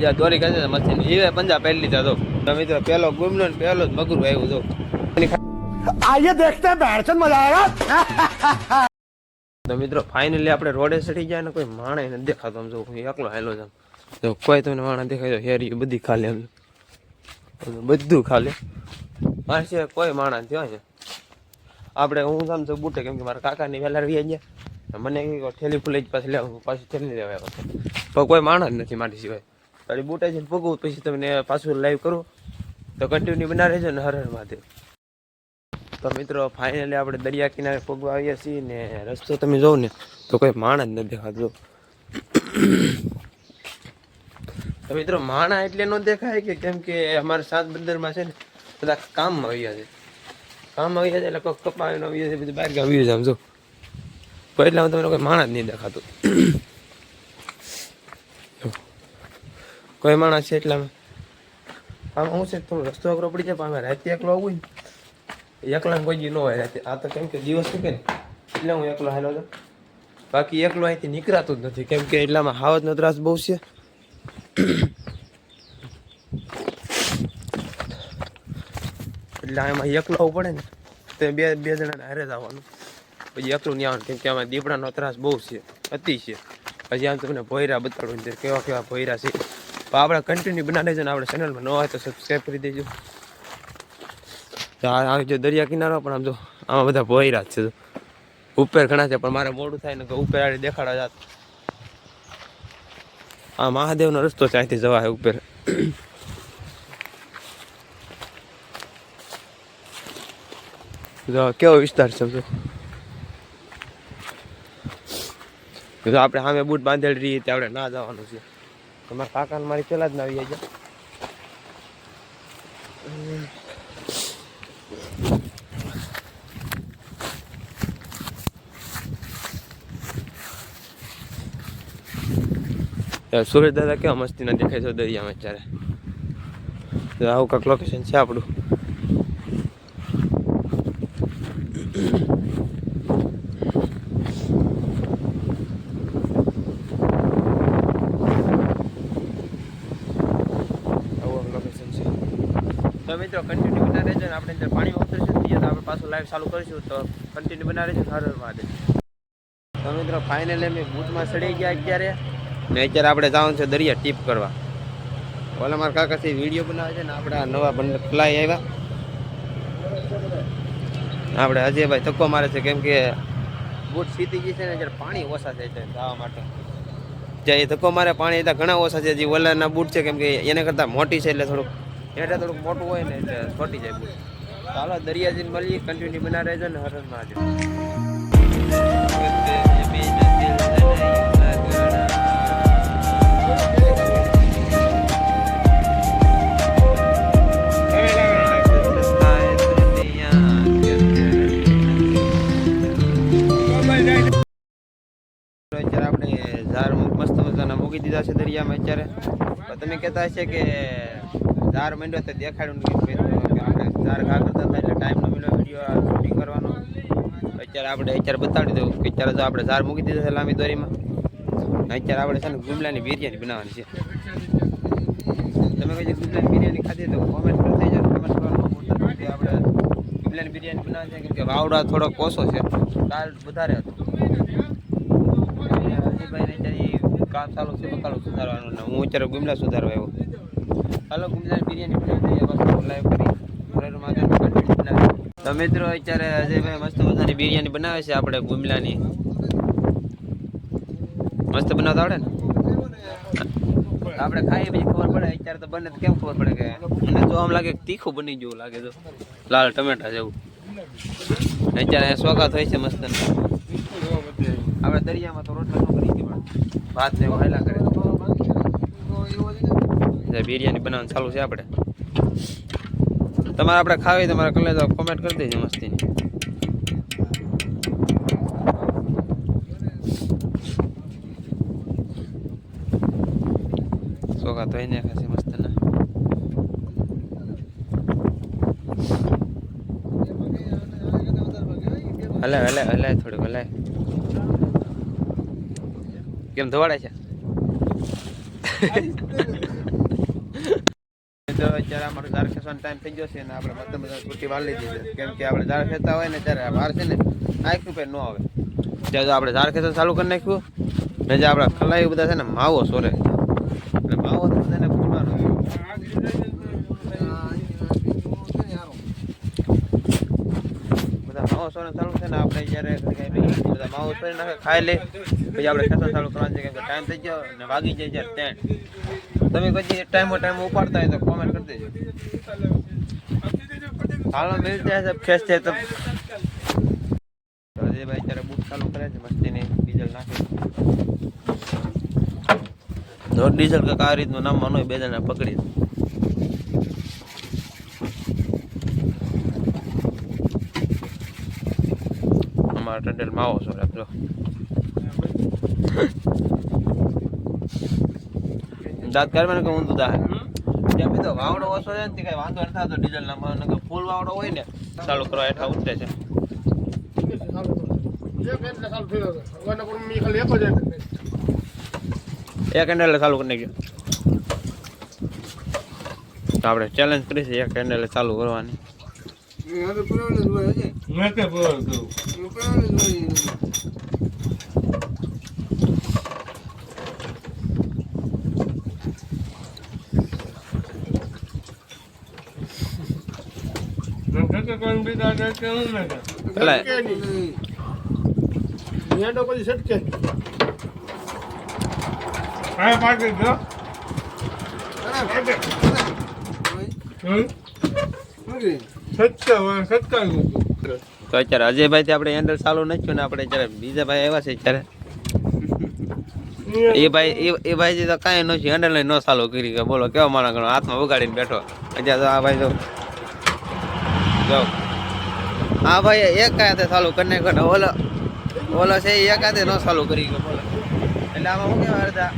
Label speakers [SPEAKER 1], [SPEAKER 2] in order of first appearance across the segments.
[SPEAKER 1] બીજા દોરી કાઢે મસ્તી જીવે પંજા પહેરી લીધા તો મિત્રો પેલો ગુમલો ને પેલો જ મગરું આવ્યું તો
[SPEAKER 2] આઈએ દેખતે हैं बैठचंद मजा आएगा।
[SPEAKER 1] તો મિત્રો ફાઇનલી આપણે રોડે ચડી ગયા ને કોઈ માણે નથી દેખાતો આમ જો એકલો હેલો છે તો કોઈ તમને માણા દેખાય તો હેરી બધી ખાલી આમ બધું ખાલી મારે છે કોઈ માણા થયો છે આપણે હું આમ તો બુટે કેમ કે મારા કાકાની વહેલા રહી ગયા મને ઠેલી ફૂલે જ પાછી લેવા પાછી ઠેલી લેવા પણ કોઈ માણસ નથી મારી સિવાય તારી બુટે જઈને પગવું પછી તમને પાછું લાઈવ કરું તો કન્ટિન્યુ બના રહેજો ને હર હર મહાદેવ। તો મિત્રો ફાઇનલી આપણે દરિયા કિનારે પગવા આવીએ છીએ ને રસ્તો તમે જોવો ને તો કોઈ માણસ નથી દેખાતો। તો મિત્રો માણા એટલે ન દેખાય કે કેમ કે અમારા સાત બંદરમાં છે ને બધા કામમાં આવ્યા છે કામમાં આવ્યા છે એટલે કોઈ કપાવીને આવ્યા છે બધું બહાર ગામ આવ્યું છે આમ જો કોઈ એટલે તમને કોઈ માણસ નહીં દેખાતું કોઈ માણસ છે એટલામાં આમ હું છે થોડું રસ્તો અઘરો પડી જાય પણ અમે રાતે એકલો આવું ને એકલા કોઈ જી ન હોય રાતે આ તો કેમ કે દિવસ શકે ને એટલે હું એકલો હાલો હતો બાકી એકલો અહીંથી નીકળાતું જ નથી કેમ કે એટલામાં હાવજનો ત્રાસ બહુ છે એટલે એમાં એકલો આવવું પડે ને તો બે જણાને હારે જ આવવાનું પછી એકલું નહીં આવવાનું કેમ કે આમાં દીપડાનો ત્રાસ બહુ છે અતિ છે પછી આમ તમને ભોયરા બતાડું કેવા કેવા ભોયરા છે તો આપણે કન્ટિન્યુ બનાવી દેજો ને આપણે ચેનલમાં ન હોય તો સબસ્ક્રાઈબ કરી દેજો। આ જો દરિયા કિનારો પણ આમ જો આમાં બધા ભોયરા જ છે ઉપર ઘણા છે પણ મારે મોડું થાય ને કે ઉપર આડી દેખાડા જાત આ મહાદેવનો રસ્તો છે અહીંથી જવા છે ઉપર કેવો વિસ્તાર છે જો આપણે સામે બૂટ બાંધેલી રહીએ ત્યાં આપણે ના જવાનું છે તમારા કાકાને મારી પેલા જ ના આવી જાય સુરેશ દાદા કેવા મસ્તી ના દેખાય છે દરિયામાં અત્યારે આવું કાંક લોકેશન છે આપણું તો મિત્રો કન્ટિન્યુ બના રહેજો ને આપણે અંદર પાણીમાં ઉતરશું તો આપણે પાછું લાઈવ ચાલુ કરીશું તો કન્ટિન્યુ બના રહેજો હર હર મહાદેવ। તો મિત્રો ફાઇનલી અમે બૂટમાં ચડી ગયા અત્યારે ને અત્યારે આપણે જવાનું છે દરિયા ટીપ કરવા ઓલા મારા કાકાથી વિડીયો બનાવે છે ને આપણે નવા ફ્લાય આવ્યા આપણે અજયભાઈ ધક્કો મારે છે કેમ કે બૂટ સીધી ગઈ છે ને અત્યારે પાણી ઓછા થાય છે જવા માટે જ્યાં એ ધક્કો મારે પાણી ત્યાં ઘણા ઓછા છે જે ઓલાના બૂટ છે કેમ કે એને કરતાં મોટી છે એટલે થોડુંક એટલે થોડુંક મોટું હોય ને એટલે છોટી જાય બૂટ ચાલો દરિયા જઈને મળીએ કન્ટિન્યુ બના રહેજો ને હર હર મહાદેવ। અત્યારે આપણે ઝાર મસ્ત મજાના મૂકી દીધા છે દરિયામાં અત્યારે તમે કહેતા હશે કે ઝાર માંડ્યો તો દેખાડ્યું કે આપણે ઝાર ઘા કરતા હતા એટલે ટાઈમ ન મળ્યો વિડીયો શૂટિંગ કરવાનો અત્યારે બતાડી દઉં કે અત્યારે જો આપણે ઝાર મૂકી દીધા છે લાંબી દોરીમાં અત્યારે આપણે છે ને ગુમલાની બિરયાની બનાવવાની છે તમે કોઈ ગુમલાની બિરયાની ખાધી તો કોમેન્ટ કરી દેજો કમેન્ટ કરવાનું આપણે ગુમલાની બિરયાની બનાવવાની છે કેમ કે વાવડા થોડોક ઓછો છે દાળ વધારે હતો કામ ચાલુ છે બકાલો સુધારવાનું ને હું અત્યારે ગુમલા સુધારવા આવ્યો હાલો ગુમલાની બિરયાની બનાવી દઈએ બસ લાઈવ કરી તો મિત્રો અત્યારે અજયભાઈ મસ્ત મજાની બિરયાની બનાવે છે આપણે ગુમલાની મસ્ત બનાવતા આવડે ને આપણે ખાઈએ પછી ખબર પડે અત્યારે તો બને કેમ ખબર પડે કે મને તો આમ લાગે તીખું બની જેવું લાગે તો લાલ ટમેટા જેવું અત્યારે સ્વાગત હોય છે મસ્ત આપણે દરિયામાં તો રોટલા ન કરી પણ ભાત ને વહેલા કરે બિરયાની બનાવવાનું ચાલુ છે આપણે તમારે આપણે ખાવી તમારે કલે તો કોમેન્ટ કરી દેજો મસ્તીની સોગા તો એને ખાસી મસ્ત ના હલાય હલાય હલાય થોડુંક હલાય કેમ ધોવાડે છે મિત્રો અત્યારે અમારે ઝાર ખેંચવાનો ટાઈમ થઈ ગયો છે ને આપણે મસ્ત મજા છૂટી વાર લીધી છે કેમ કે આપણે ઝાર ખેંચતા હોય ને ત્યારે વાર છે ને આંખ રૂપિયા ન આવે ત્યાં જો આપણે ઝાર ખેંચવાનું ચાલુ કરી નાખ્યું ને જે આપણા ખલાઈ બધા છે ને માવો સોરે એટલે માવો તો બધાને ફૂલવાનો બધા માવો સોરે ચાલુ છે ને આપણે જ્યારે બધા માવો સોરી નાખે ખાઈ લે પછી આપણે ખેંચવાનું ચાલુ કરવાનું છે કેમ કે ટાઈમ થઈ ગયો ને વાગી જાય જ્યારે તમે પછી ટાઈમ ઉપાડતા હોય તો કોમેન્ટ કરી દેજો હાલો મિલતે हैं सब खेचते हैं तब तो अजय भाई तेरा बूट चालू करे मस्ती नहीं डीजल नाखे तो डीजल का कार રીતનું નામ માનો બે જણા પકડી અમારા ટંડેલ માવો છો રાખજો દાંત કાઢવાને કે ઊંધું દા ત્યાં બીજો વાવડો ઓછો છે ને કઈ વાંધો નથી થતો ડીઝલ ના ફૂલ વાવડો હોય ને ચાલુ કરવા હેઠા ઉતરે છે એક હેન્ડલ ચાલુ કરી નાખ્યો તો આપણે ચેલેન્જ કરીશું એક હેન્ડલ ચાલુ કરવાની તો અત્યારે અજયભાઈ થી આપણે હેન્ડલ ચાલુ નાખ્યું ને આપણે જયારે બીજા ભાઈ આવ્યા છે ત્યારે એ ભાઈ તો કાંઈ નથી હેન્ડલ ન ચાલુ કરી કે બોલો કેવા મારા ઘણો હાથમાં વગાડીને બેઠો અત્યારે આ ભાઈ તો હા ભાઈ એક હાથે ચાલુ કરી નાખ્યો ને ઓલો છે એક હાથે ન ચાલુ કરી ગયો બોલો એટલે આમાં શું કહેવાય અડધા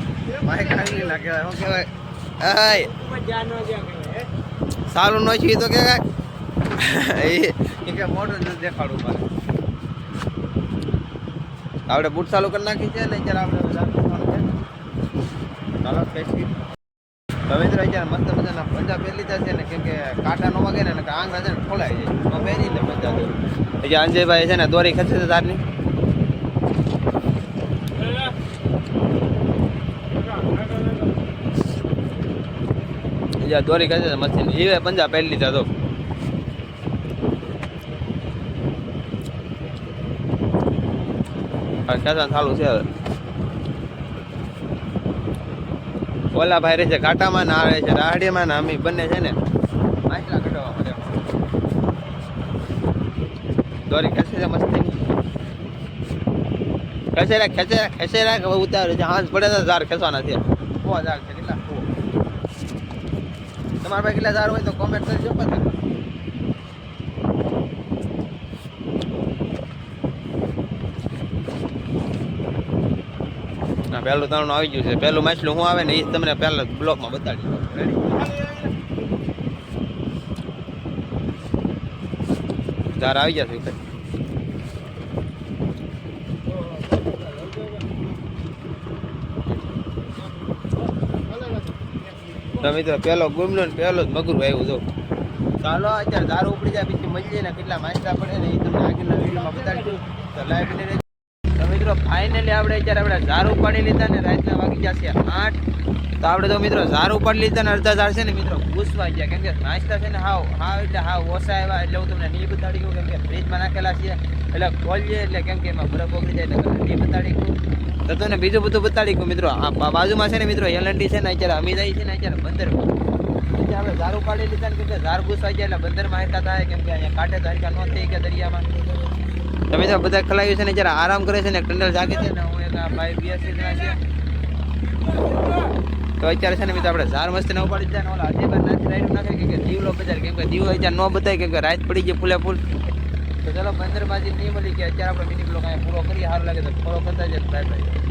[SPEAKER 1] માઇક આવી ના કહેવાય શું કહેવાય સારું ન છે તો કે કે મોટું દેખાડવું મારે આપણે બૂટ ચાલુ કરી નાખી છે ને અત્યારે આપણે ચાલો પેસી તો મિત્રો અત્યારે મસ્ત મજાના પંજા પહેરી લીધા છે ને કેમ કે કાંટા નો વાગે ને આંગળા છે ને ખોલાઈ જાય તો પહેરી લે પંજા એટલે અંજયભાઈ છે ને દોરી ખેંચે છે તારની દોરી ખેંચે છે મસ્તી એ પંજા પહેરી લીધા તો ખેંચવાનું ચાલુ છે હવે ઓલા ભાઈ રહે છે ઘાટામાં ને આ રહે છે રાહડીમાં ને અમે બંને છે ને માછલા કઢાવવા મળે દોરી ખેંચે છે મસ્તી ખેંચેરા કે ઉતારે છે હાંસ પડે તો ઝાર ખેંચવાના છે બહુ ઝાર છે કેટલા તમારા ભાઈ કેટલા ઝાર હોય તો કોમેન્ટ કરજો પછી પહેલું તાણું આવી ગયું છે પહેલું માછલું શું આવે ને એ તમને પહેલા બ્લોકમાં બતાડી ધાર આવી જશે તો મિત્રો પહેલો ગુમલો ને પહેલો જ મગરું આવ્યું જો ચાલો અત્યારે ધાર ઉપડી જાય પછી મળીએ ને કેટલા માછલા પડે ને એ તમને આગળના વિડીયોમાં બતાડીશું તો લાઈવ મિત્રો ફાઇનલી આપણે અત્યારે ઝાર ઉપાડી લીધા ને રાતના વાગી જશે 8 તો આપણે તો મિત્રો ઝાર ઉપાડી લીધા ને અડધા ઝાર છે ને મિત્રો ઘૂસવાઈ ગયા કેમ કે નાસ્તા છે ને હાવ એટલે હાવ ઓછા આવ્યા એટલે હું તમને નહીં બતાડી ગયું કેમ કે ફ્રીજમાં નાખેલા છે એટલે ખોલીએ એટલે કેમ કે એમાં બરફ ઓગળી જાય એટલે નહીં બતાડી ગયું તો તમને બીજું બધું બતાડી ગયું મિત્રો આ બાજુમાં છે ને મિત્રો એલએનટી છે ને અત્યારે અમીદાઈ છે ને અત્યારે બંદર આપણે ઝાર ઉપાડી લીધા ને કેમ કે ઝાર ઘૂસવાઈ જાય એટલે બંદરમાં હેરતા થાય કેમ કે અહીંયા કાંઠે ધારિકા ન થઈ ગયા દરિયામાં તમે તો બધા ખલાયું છે ને જરા આરામ કરે છે ને ટંડલ જાગે છે ને હું એક ભાઈ બીએસસી ના છે તો અત્યારે છે ને મિત્રો આપણે ઝાર મસ્તી ન ઉપાડી જાય ને ઓલા હજી બાર નાખી રાઈડ નાખે કે દીવલો બજાર કેમ કે દીવો અત્યારે ન બતાય કેમ કે રાત પડી જાય ફૂલે ફૂલ તો ચલો બંદરબાજી નહીં મળી કે અત્યારે આપણે મિની બ્લોગ અહીંયા પૂરો કરીએ સારું લાગે તો ફોલો કરતા જાય બાય બાય